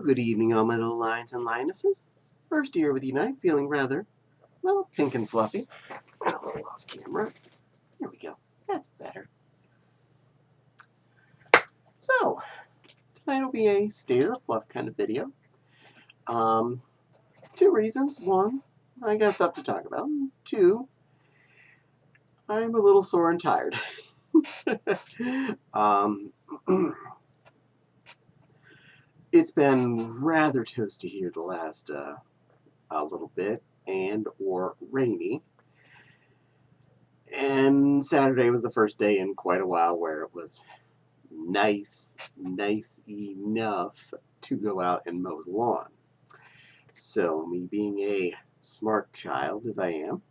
Well, good evening, all my little lions and lionesses. Bursty here with you tonight, feeling rather, well, pink and fluffy. And a little off camera. Here we go. That's better. So, tonight will be a state of the fluff kind of video. Two reasons. One, I got stuff to talk about. Two, I'm a little sore and tired. It's been rather toasty here the last a little bit, and or rainy. And Saturday was the first day in quite a while where it was nice enough to go out and mow the lawn. So, me being a smart child as I am,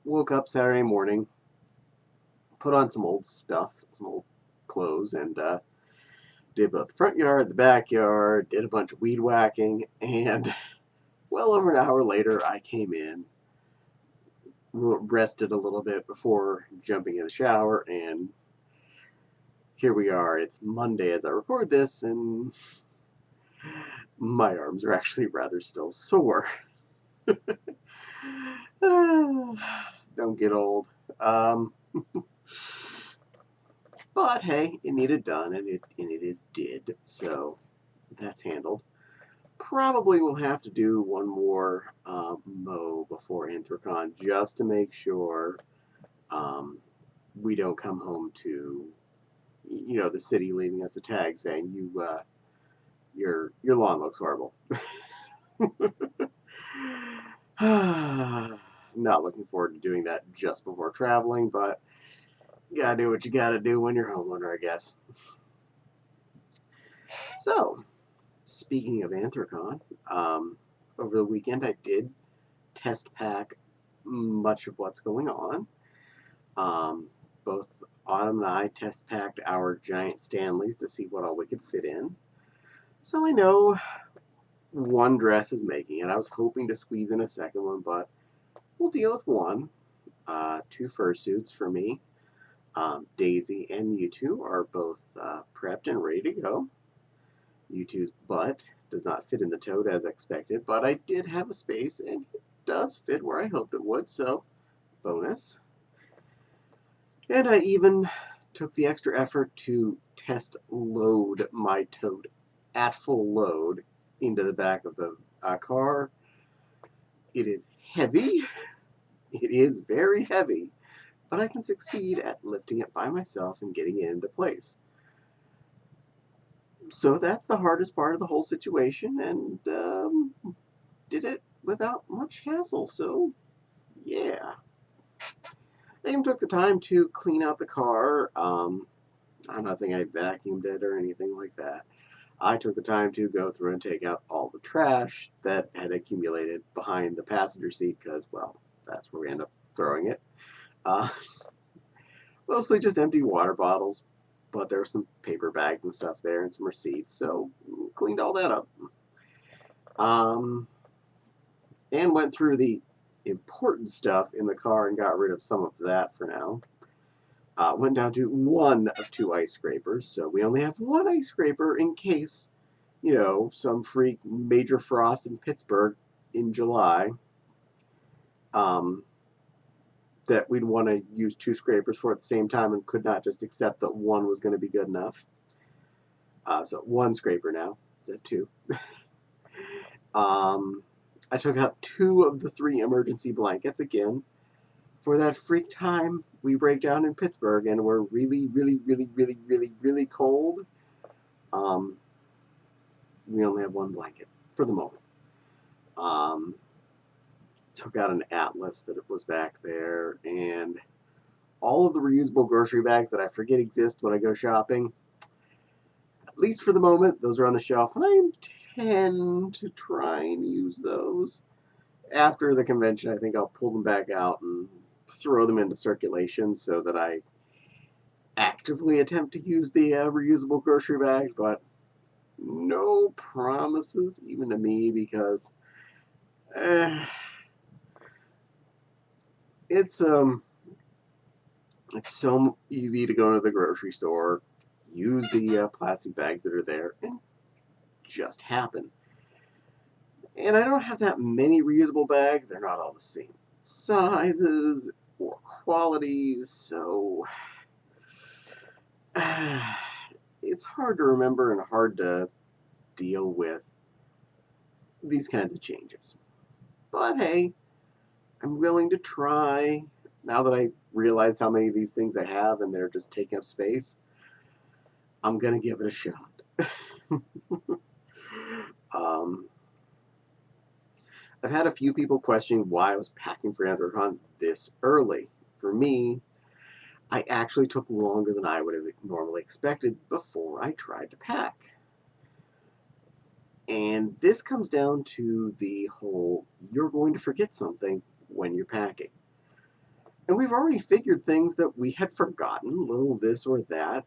woke up Saturday morning, put on some old stuff, some old clothes, and did both the front yard, the backyard, did a bunch of weed whacking, and well over an hour later I came in, rested a little bit before jumping in the shower, and here we are. It's Monday as I record this, and my arms are actually rather still sore. Don't get old. But hey, it needed done, and it is did, so that's handled. Probably will have to do one more mow before Anthrocon, just to make sure we don't come home to, the city leaving us a tag saying your lawn looks horrible. Not looking forward to doing that just before traveling, but you gotta do what you gotta do when you're homeowner, I guess. So, speaking of Anthrocon, over the weekend I did test pack much of what's going on. Both Autumn and I test packed our giant Stanleys to see what all we could fit in. So I know one dress is making it. I was hoping to squeeze in a second one, but we'll deal with one. Two fursuits for me. Daisy and Mewtwo are both prepped and ready to go. Mewtwo's butt does not fit in the tote as expected, but I did have a space, and it does fit where I hoped it would, so bonus. And I even took the extra effort to test load my tote at full load into the back of the car. It is heavy. It is very heavy, but I can succeed at lifting it by myself and getting it into place. So that's the hardest part of the whole situation, and did it without much hassle, so yeah. I even took the time to clean out the car. I'm not saying I vacuumed it or anything like that. I took the time to go through and take out all the trash that had accumulated behind the passenger seat because, well, that's where we end up throwing it. Mostly just empty water bottles, but there were some paper bags and stuff there and some receipts, so cleaned all that up. And went through the important stuff in the car and got rid of some of that for now. Went down to one of two ice scrapers, so we only have one ice scraper in case, some freak major frost in Pittsburgh in July. That we'd want to use two scrapers for at the same time and could not just accept that one was going to be good enough. So one scraper now. Is that two? I took out two of the three emergency blankets again. For that freak time we break down in Pittsburgh and we're really cold, we only have one blanket for the moment. Took out an atlas that was back there, and all of the reusable grocery bags that I forget exist when I go shopping. At least for the moment, those are on the shelf, and I intend to try and use those. After the convention, I think I'll pull them back out and throw them into circulation so that I actively attempt to use the reusable grocery bags, but no promises, even to me, because it's so easy to go into the grocery store, use the plastic bags that are there, and just happen. And I don't have that many reusable bags. They're not all the same sizes or qualities, so it's hard to remember and hard to deal with these kinds of changes. But hey, I'm willing to try. Now that I realized how many of these things I have and they're just taking up space, I'm going to give it a shot. I've had a few people questioning why I was packing for Anthrocon this early. For me, I actually took longer than I would have normally expected before I tried to pack. And this comes down to the whole, you're going to forget something when you're packing. And we've already figured things that we had forgotten, little this or that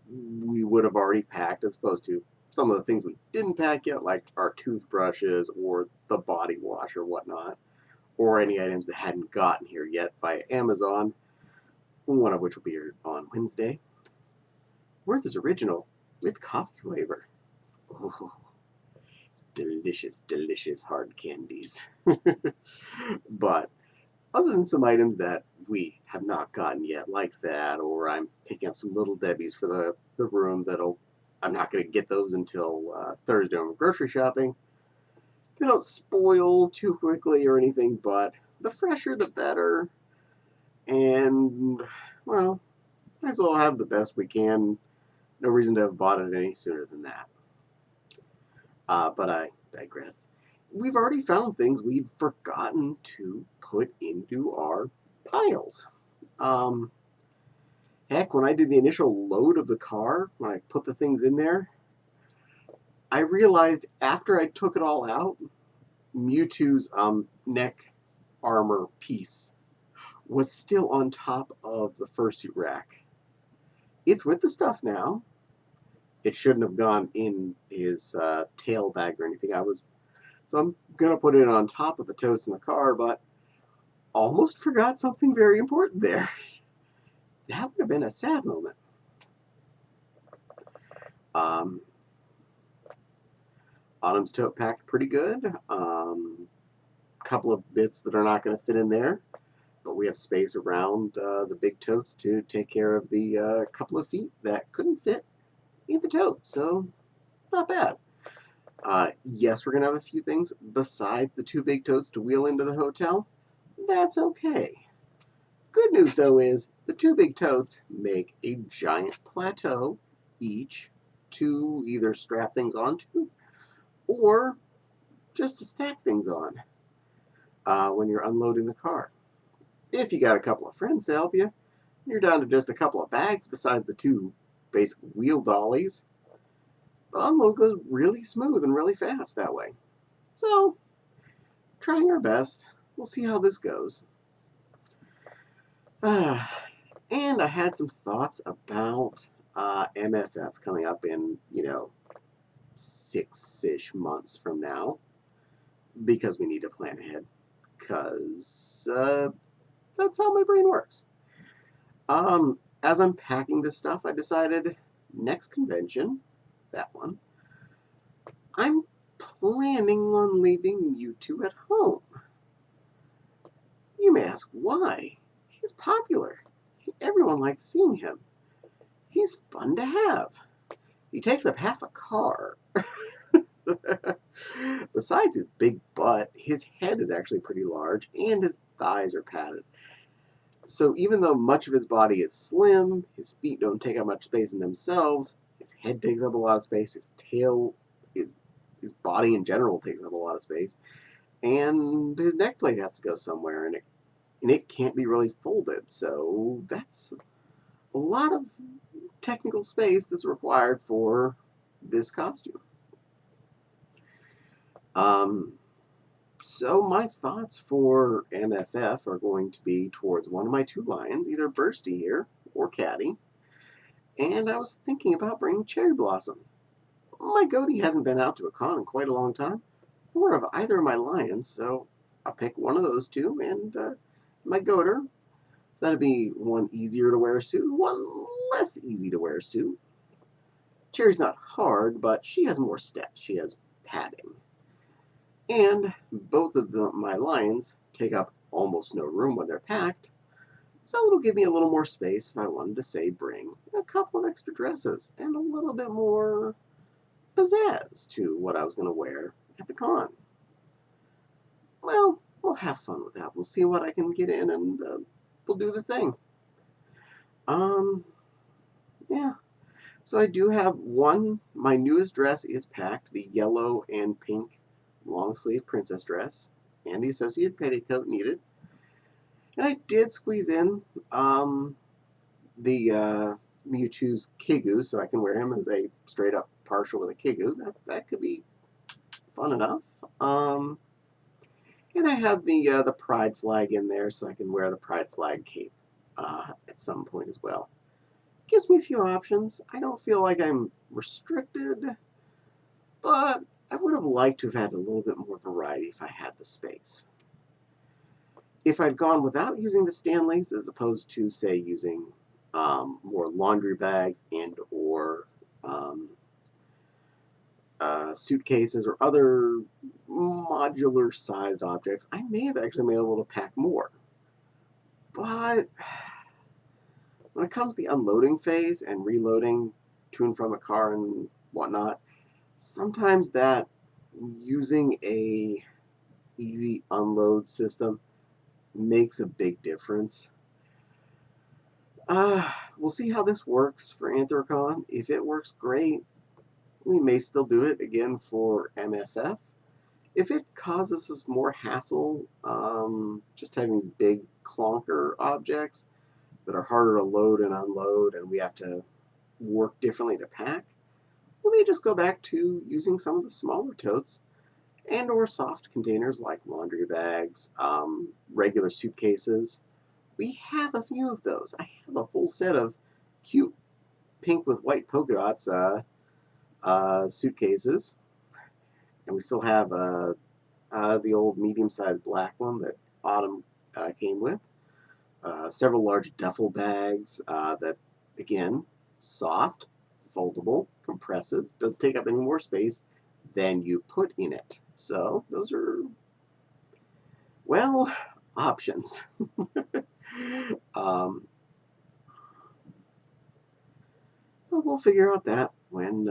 we would have already packed, as opposed to some of the things we didn't pack yet, like our toothbrushes or the body wash or whatnot, or any items that hadn't gotten here yet via Amazon, one of which will be here on Wednesday. Werther's Original with coffee flavor. Oh, delicious, delicious hard candies. But other than some items that we have not gotten yet, like that, or I'm picking up some Little Debbie's for the room I'm not going to get those until Thursday when we're grocery shopping. They don't spoil too quickly or anything, but the fresher the better. And, well, might as well have the best we can. No reason to have bought it any sooner than that. But I digress. We've already found things we'd forgotten to put into our piles. Heck, when I did the initial load of the car, when I put the things in there, I realized after I took it all out, Mewtwo's neck armor piece was still on top of the fursuit rack. It's with the stuff now. It shouldn't have gone in his tail bag or anything. So I'm gonna put it on top of the totes in the car, but almost forgot something very important there. That would have been a sad moment. Autumn's tote packed pretty good. Couple of bits that are not going to fit in there, but we have space around the big totes to take care of the couple of feet that couldn't fit in the tote, so not bad. Yes, we're going to have a few things besides the two big totes to wheel into the hotel. That's okay. Good news, though, is the two big totes make a giant plateau each to either strap things onto or just to stack things on when you're unloading the car. If you got a couple of friends to help you, you're down to just a couple of bags besides the two basic wheel dollies. The unload goes really smooth and really fast that way. So, trying our best. We'll see how this goes. And I had some thoughts about MFF coming up in, 6-ish months from now, because we need to plan ahead, because that's how my brain works. As I'm packing this stuff, I decided next convention, that one, I'm planning on leaving Mewtwo at home. You may ask why. He's popular. Everyone likes seeing him. He's fun to have. He takes up half a car. Besides his big butt, his head is actually pretty large, and his thighs are padded. So even though much of his body is slim, his feet don't take up much space in themselves, his head takes up a lot of space, his tail, his body in general takes up a lot of space, and his neck plate has to go somewhere, and it can't be really folded. So that's a lot of technical space that's required for this costume. So my thoughts for MFF are going to be towards one of my two lions, either Bursty here or Caddy. And I was thinking about bringing Cherry Blossom. My goatee hasn't been out to a con in quite a long time, or of either of my lions, so I'll pick one of those two, and my goater. So that'd be one easier to wear suit, one less easy to wear suit. Cherry's not hard, but she has more steps. She has padding. And both of my lions take up almost no room when they're packed, so it'll give me a little more space if I wanted to, say, bring a couple of extra dresses and a little bit more pizzazz to what I was going to wear at the con. Well, we'll have fun with that. We'll see what I can get in, and we'll do the thing. Yeah. So I do have one. My newest dress is packed, the yellow and pink long sleeve princess dress, and the associated petticoat needed. And I did squeeze in the Mewtwo's Kigu, so I can wear him as a straight up partial with a Kigu. That could be fun enough. And I have the pride flag in there, so I can wear the pride flag cape at some point as well. Gives me a few options. I don't feel like I'm restricted, but I would have liked to have had a little bit more variety if I had the space. If I'd gone without using the Stanleys, as opposed to, say, using more laundry bags and or suitcases or other modular sized objects, I may have actually been able to pack more. But when it comes to the unloading phase and reloading to and from the car and whatnot, sometimes that using a easy unload system makes a big difference. We'll see how this works for Anthrocon. If it works great, we may still do it again for MFF. If it causes us more hassle, just having these big clunker objects that are harder to load and unload, and we have to work differently to pack, we may just go back to using some of the smaller totes and or soft containers like laundry bags, regular suitcases. We have a few of those. I have a full set of cute pink with white polka dots suitcases, and we still have the old medium-sized black one that Autumn came with. Several large duffel bags that, again, soft, foldable, compresses, doesn't take up any more space than you put in it. So those are, well, options. But we'll figure out that when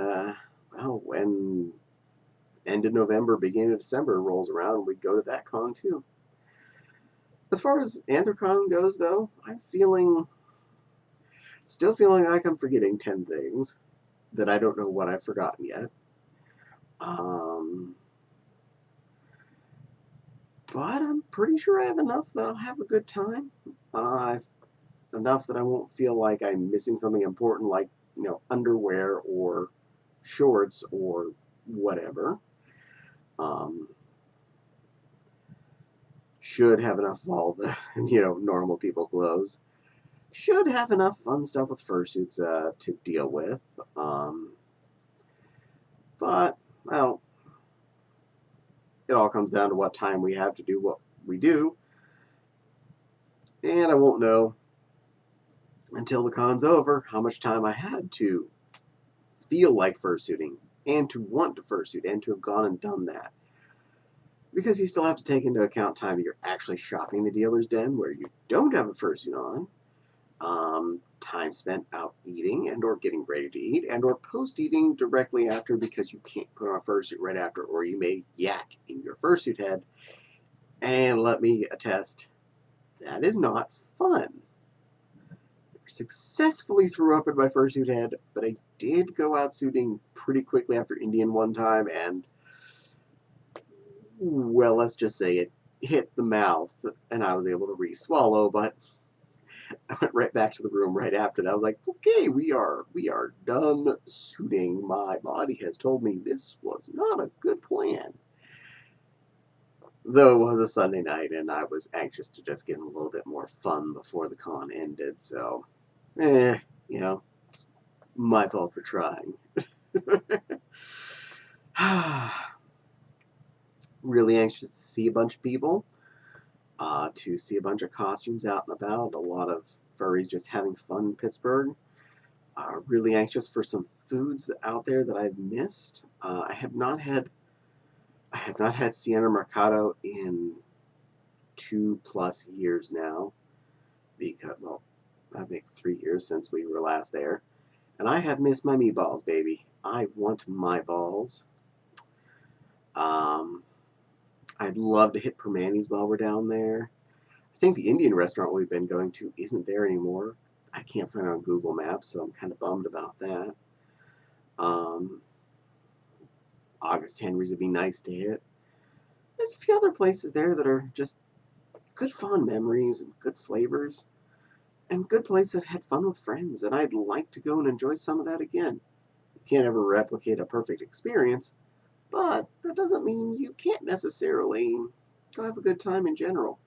end of November, beginning of December rolls around, we go to that con too. As far as Anthrocon goes, though, I'm still feeling like I'm forgetting 10 things that I don't know what I've forgotten yet. But I'm pretty sure I have enough that I'll have a good time. Enough that I won't feel like I'm missing something important, like underwear or shorts or whatever. Should have enough of all the normal people clothes. Should have enough fun stuff with fursuits to deal with. But well, it all comes down to what time we have to do what we do, and I won't know until the con's over how much time I had to feel like fursuiting and to want to fursuit and to have gone and done that. Because you still have to take into account time that you're actually shopping the dealer's den where you don't have a fursuit on, time spent out eating and or getting ready to eat and or post-eating directly after because you can't put on a fursuit right after, or you may yak in your fursuit head. And let me attest, that is not fun. I successfully threw up in my fursuit head, but I did go out suiting pretty quickly after Indian one time, and well, let's just say it hit the mouth and I was able to re-swallow, but I went right back to the room right after that. I was like, okay, we are done suiting. My body has told me this was not a good plan. Though it was a Sunday night and I was anxious to just get a little bit more fun before the con ended, so it's my fault for trying. Really anxious to see a bunch of people, to see a bunch of costumes out and about, a lot of furries just having fun in Pittsburgh. Really anxious for some foods out there that I've missed. I have not had Siena Mercado in 2+ years now, because, well, I think 3 years since we were last there. And I have missed my meatballs, baby. I want my balls. I'd love to hit Permanis while we're down there. I think the Indian restaurant we've been going to isn't there anymore. I can't find it on Google Maps, so I'm kind of bummed about that. August Henry's would be nice to hit. There's a few other places there that are just good fun memories and good flavors and good places I've had fun with friends, and I'd like to go and enjoy some of that again. You can't ever replicate a perfect experience, but that doesn't mean you can't necessarily go have a good time in general.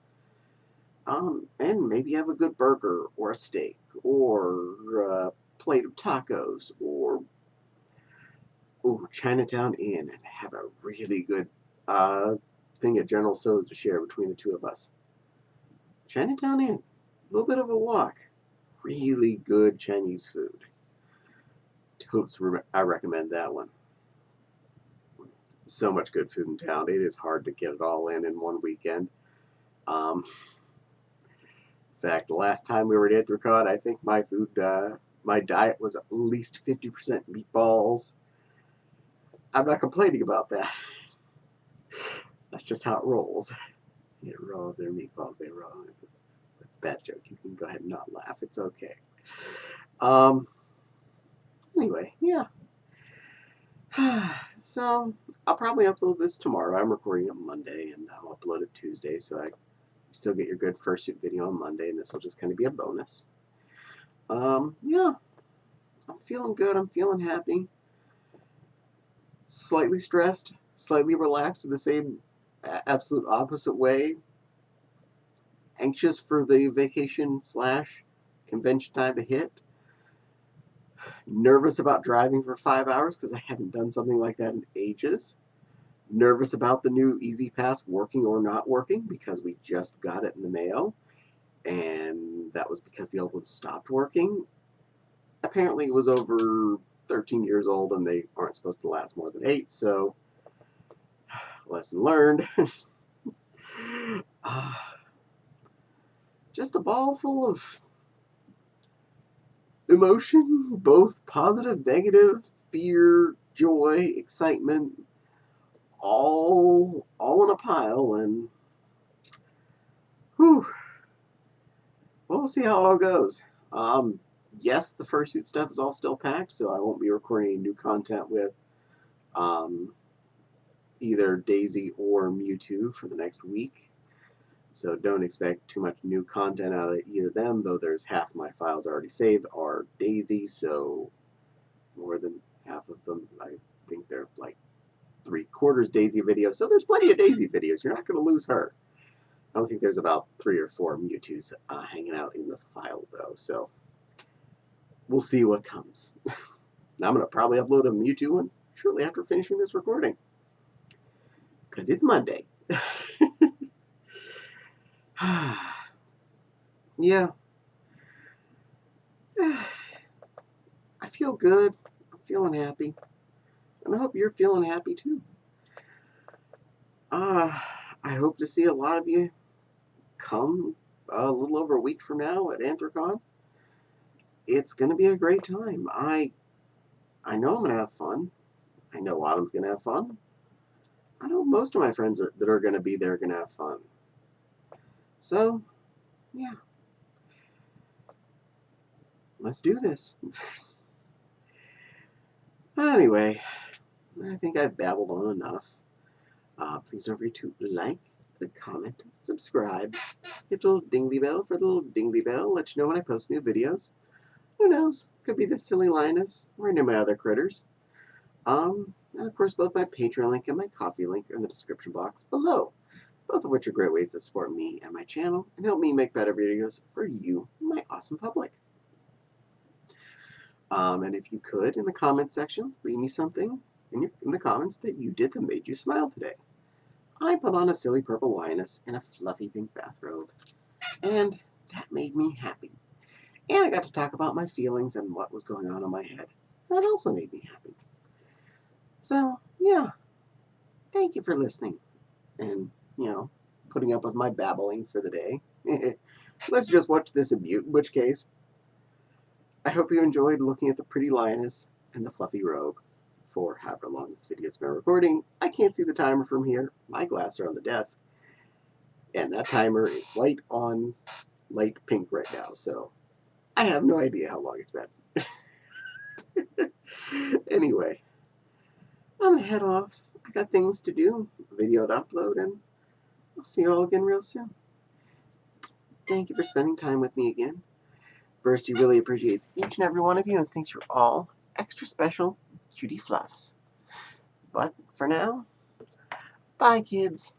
And maybe have a good burger or a steak or a plate of tacos or Chinatown Inn and have a really good thing at General Tso's to share between the two of us. Chinatown Inn, a little bit of a walk, really good Chinese food. Totes, I recommend that one. So much good food in town. It is hard to get it all in one weekend. In fact, the last time we were at Anthrocon, I think my diet was at least 50% meatballs. I'm not complaining about that. That's just how it rolls. It rolls, their meatballs, they roll. It's a bad joke. You can go ahead and not laugh. It's okay. Anyway, yeah. So, I'll probably upload this tomorrow. I'm recording it Monday, and I'll upload it Tuesday, so I still get your good fursuit video on Monday, and this will just kind of be a bonus. Yeah. I'm feeling good. I'm feeling happy. Slightly stressed, slightly relaxed in the same absolute opposite way. Anxious for the vacation / convention time to hit. Nervous about driving for 5 hours because I haven't done something like that in ages. Nervous about the new Easy Pass working or not working because we just got it in the mail. And that was because the old one stopped working. Apparently it was over 13 years old and they aren't supposed to last more than 8, so lesson learned. Just a ball full of emotion, both positive, negative, fear, joy, excitement, all in a pile, and whew, we'll see how it all goes. Yes, the fursuit stuff is all still packed, so I won't be recording any new content with either Daisy or Mewtwo for the next week. So don't expect too much new content out of either of them, though there's half my files already saved are Daisy, so more than half of them, I think they're like 3/4 Daisy videos, so there's plenty of Daisy videos. You're not going to lose her. I don't think there's about 3 or 4 Mewtwo's hanging out in the file, though, so we'll see what comes. Now I'm going to probably upload a Mewtwo one shortly after finishing this recording, because it's Monday. Yeah. I feel good. I'm feeling happy. And I hope you're feeling happy too. I hope to see a lot of you come a little over a week from now at Anthrocon. It's going to be a great time. I know I'm going to have fun. I know Autumn's going to have fun. I know most of my friends that are going to be there are going to have fun. So, yeah. Let's do this. Anyway, I think I've babbled on enough. Please don't forget to like, comment, subscribe, hit the little dingly bell for the little dingly bell, let you know when I post new videos. Who knows? Could be this silly Linus or any of my other critters. And of course, both my Patreon link and my Ko-fi link are in the description box below, both of which are great ways to support me and my channel and help me make better videos for you, my awesome public. And if you could, in the comment section, leave me something in the comments that you did that made you smile today. I put on a silly purple Linus in a fluffy pink bathrobe, and that made me happy. And I got to talk about my feelings and what was going on in my head. That also made me happy. So, yeah, thank you for listening and, putting up with my babbling for the day. Let's just watch this in mute, in which case, I hope you enjoyed looking at the pretty lioness and the fluffy robe for however long this video's been recording. I can't see the timer from here. My glasses are on the desk, and that timer is white on light pink right now, so I have no idea how long it's been. Anyway, I'm gonna head off. I got things to do, video to upload, and I'll see you all again real soon. Thank you for spending time with me again. Bursty really appreciates each and every one of you and thinks you're all extra special cutie fluffs. But for now, bye kids.